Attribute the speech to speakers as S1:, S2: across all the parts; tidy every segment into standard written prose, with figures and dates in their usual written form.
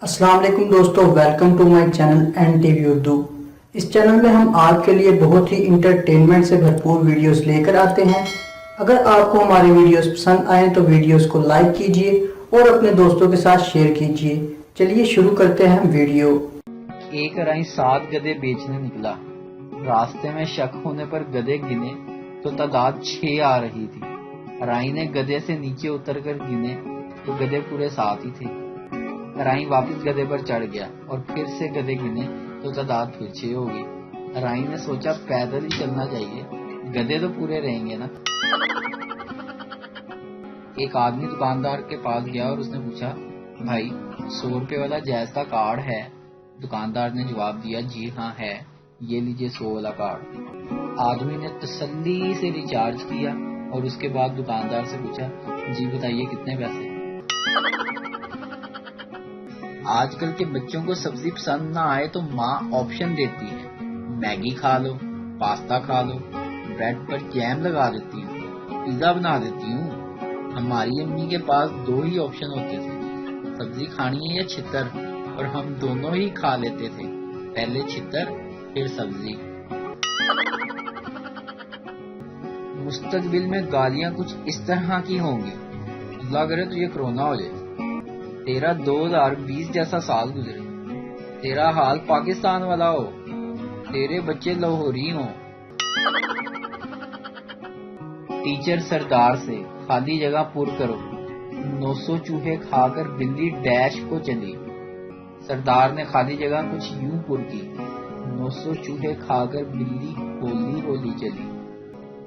S1: अस्सलाम वालेकुम दोस्तों, welcome to my channel N TV Urdu. इस चैनल में हम आपके लिए बहुत ही इंटरटेनमेंट से भरपूर वीडियोस लेकर आते हैं। अगर आपको हमारे वीडियोस पसंद आए तो वीडियोस को लाइक कीजिए और अपने दोस्तों के साथ शेयर कीजिए। चलिए शुरू करते हैं वीडियो।
S2: एक राई 7 गधे बेचने निकला। रास्ते में शक होने पर गधे गिने तो तादाद 6 आ रही थी। राई ने गधे से नीचे उतरकर गिने तो गधे पूरे 7 ही थे। राई वापस गधे पर चढ़ गया और फिर से गधे गिने तो तादाद फिर 6 हो गई। राई ने सोचा पैदल ही चलना चाहिए, गधे तो पूरे रहेंगे ना। एक आदमी दुकानदार के पास गया और उसने पूछा, भाई 100 रुपए वाला जैज का कार्ड है? दुकानदार ने जवाब दिया, जी हाँ है, ये लीजिए 100 वाला कार्ड। आदमी ने तसल्ली से रिचार्ज किया और उसके बाद दुकानदार से पूछा, जी बताइए कितने पैसे? आजकल के बच्चों को सब्जी पसंद ना आए तो माँ ऑप्शन देती है, मैगी खा लो, पास्ता खा लो, ब्रेड पर जैम लगा देती हूँ, पिज्जा बना देती हूँ। हमारी अम्मी के पास 2 ही ऑप्शन होते थे, सब्जी खानी है या छितर, और हम दोनों ही खा लेते थे, पहले छितर फिर सब्जी। मुस्तकबिल में गालियां कुछ इस तरह की होंगी, अल्लाह करे तो ये कोरोना हो जाए। तेरा 2020 जैसा साल गुजरे, तेरा हाल पाकिस्तान वाला हो, तेरे बच्चे लाहौरी हो। टीचर सरदार से, खाली जगह पुर करो, 900 चूहे खाकर बिल्ली डैश को चली। सरदार ने खाली जगह कुछ यूं पुर की, 900 चूहे खाकर बिल्ली होली होली चली।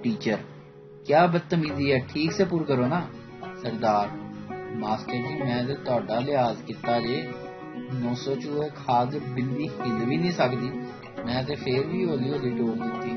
S2: टीचर, क्या बदतमीजी है, ठीक से पुर करो ना। सरदार, मास्टर जी मैं तो ਤੁਹਾਡਾ ਲਿਹਾਜ਼ ਕੀਤਾ ਜੇ, 900 ਚੂਹੇ ਖਾ ਕੇ ਬਿੱਲੀ ਹਿੱਲ ਵੀ ਨਹੀਂ ਸਕਦੀ, ਮੈਂ ਤੇ ਫੇਰ ਵੀ ਹੌਲੀ ਹੌਲੀ ਡੋਲ ਦਿੱਤੀ।